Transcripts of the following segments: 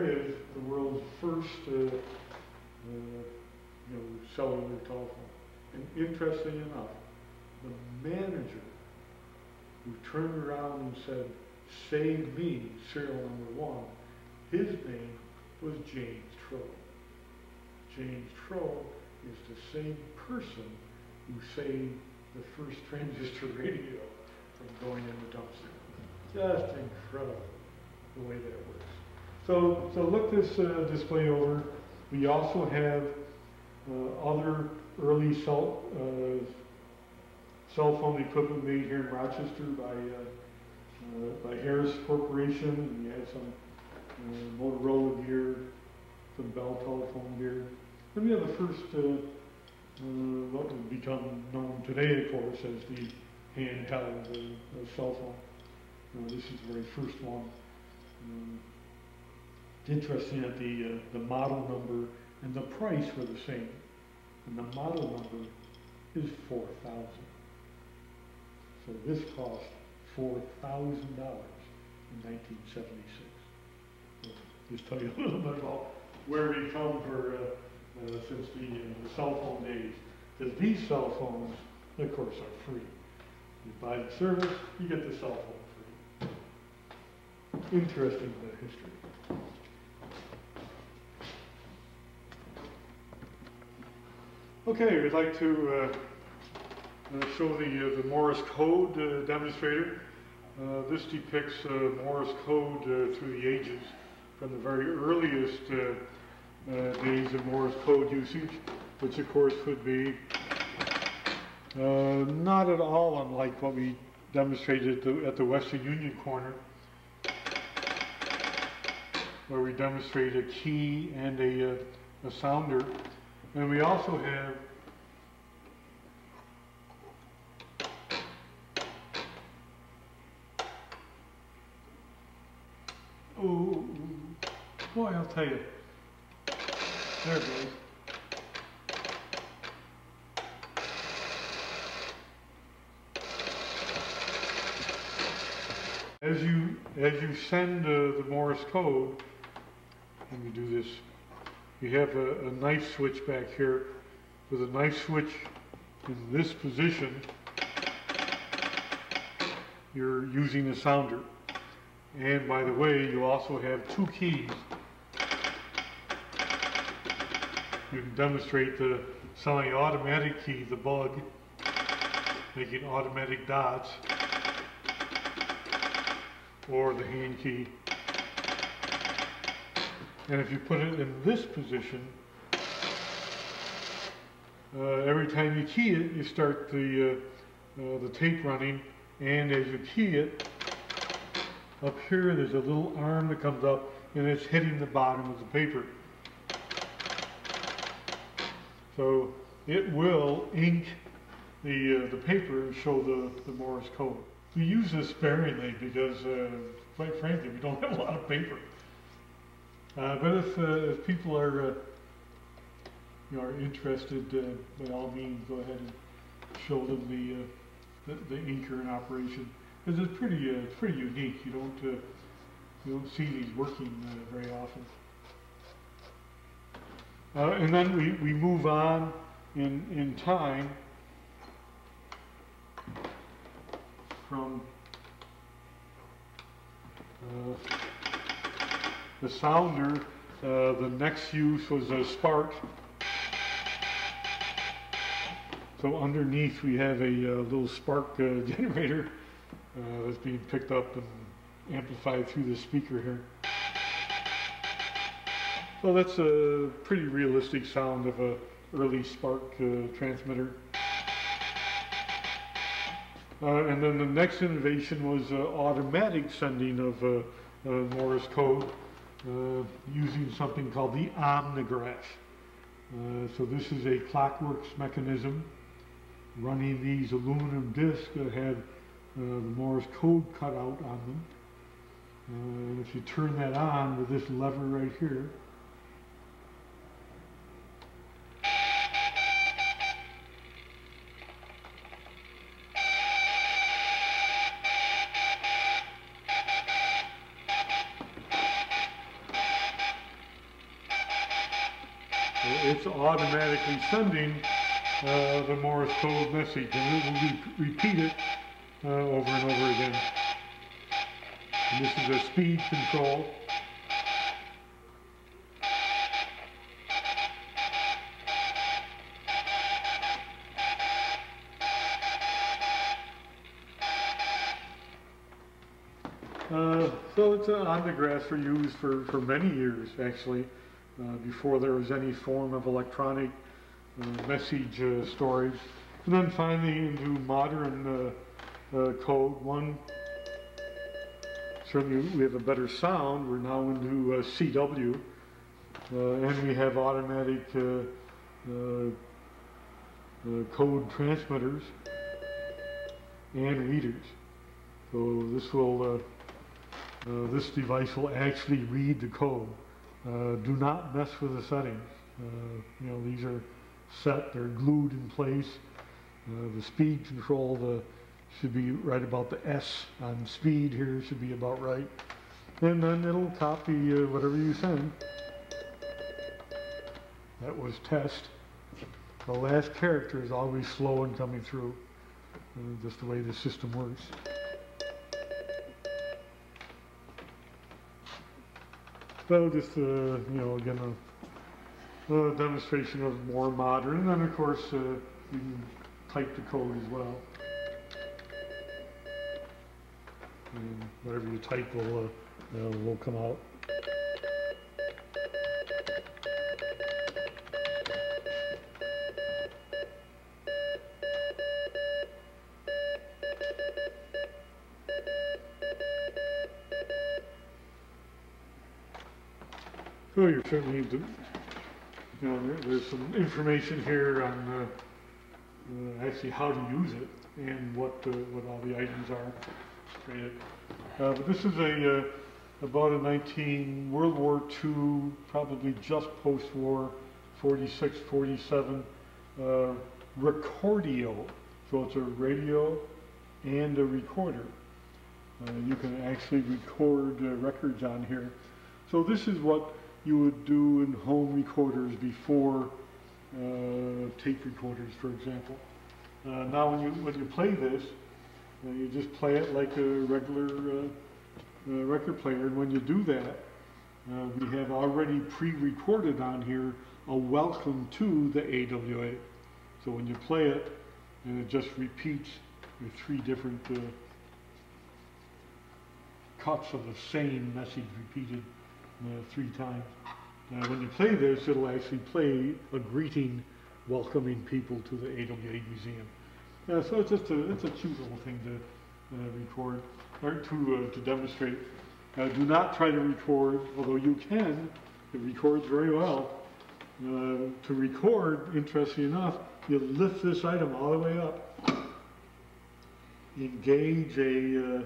there is the world's first cellular telephone. And interesting enough, the manager who turned around and said, "Save me, serial number 1," his name was James Trow. James Trow is the same person who saved the first transistor radio from going in the dumpster. Just incredible the way that works. So look this display over. We also have other early cell phone equipment made here in Rochester by Harris Corporation. And we had some Motorola gear, some Bell telephone gear. Then we have the first, what would become known today, of course, as the handheld cell phone. This is the very first one. It's interesting that the model number and the price were the same. And the model number is 4,000. So this cost $4,000 in 1976. So just tell you a little bit about where we come since the cell phone days. Because these cell phones, of course, are free. You buy the service, you get the cell phone free. Interesting history. Okay, we'd like to show the Morse code demonstrator. This depicts Morse code through the ages, from the very earliest days of Morse code usage, which of course would be not at all unlike what we demonstrated at the Western Union corner, where we demonstrate a key and a sounder. And we also have oh boy, I'll tell you. There it goes. As you send the Morse code, let me do this. You have a knife switch back here. With a knife switch in this position, you're using a sounder. And by the way, you also have two keys. You can demonstrate the semi-automatic key, the bug, making automatic dots, or the hand key. And if you put it in this position, every time you key it, you start the tape running, and as you key it, up here there's a little arm that comes up, and it's hitting the bottom of the paper. So it will ink the paper and show the Morse code. We use this sparingly because, quite frankly, we don't have a lot of paper. But if people are interested, by all means, go ahead and show them the inker in operation, because it's pretty unique. You don't see these working very often. And then we move on in time from the sounder. The next use was a spark. So underneath we have a little spark generator that's being picked up and amplified through the speaker here. So that's a pretty realistic sound of a early spark transmitter. And then the next innovation was automatic sending of Morse code using something called the omnigraph. So this is a clockwork mechanism running these aluminum discs that have the Morse code cut out on them. And if you turn that on with this lever right here, it's automatically sending the Morse code message, and it will repeat it over and over again. And this is a speed control. So it's ontographs used for many years, actually, before there was any form of electronic message storage. And then finally into modern code. Certainly we have a better sound. We're now into CW, and we have automatic code transmitters and readers. So this will this device will actually read the code. Do not mess with the settings. You know, these are set, they're glued in place. The speed control should be right about the S on speed here, should be about right. And then it'll copy whatever you send. That was test. The last character is always slow in coming through. Just the way the system works. So just, you know, again, a demonstration of more modern, and then of course you can type the code as well. And whatever you type will come out. So you certainly need to, you know, there's some information here on actually how to use it and what all the items are. But this is about a World War II, probably just post-war, 46, 47 recordio. So it's a radio and a recorder. You can actually record records on here. So this is what you would do in home recorders before tape recorders, for example. Now when you play this, you just play it like a regular record player, and when you do that, we have already pre-recorded on here a welcome to the AWA. So when you play it, and it just repeats with 3 different cuts of the same message repeated 3 times. When you play this, it'll actually play a greeting welcoming people to the AWA Museum. So it's just it's a cute little thing to record, or to demonstrate. Do not try to record, although you can. It records very well. To record, interestingly enough, you lift this item all the way up, engage a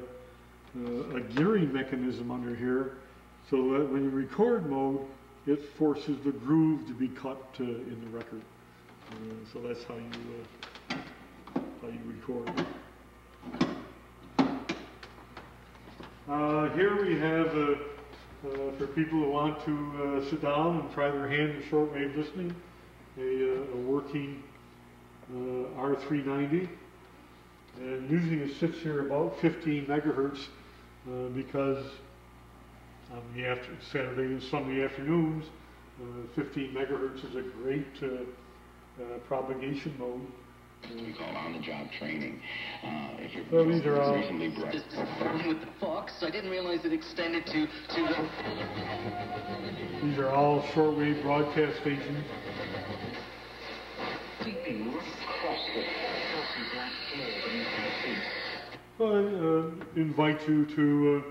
gearing mechanism under here, so that when you record mode, it forces the groove to be cut in the record. So that's how you record. Here we have, for people who want to sit down and try their hand in shortwave listening, a working R390. And usually it sits here about 15 megahertz because on the Saturday and Sunday afternoons, 15 megahertz is a great propagation mode. We call on-the-job training. So these are all with the Fox. I didn't realize it extended to the... These are all shortwave broadcast stations. I invite you to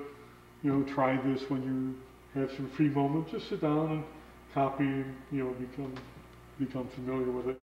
you know, try this when you have some free moments. Just sit down and copy and, you know, become familiar with it.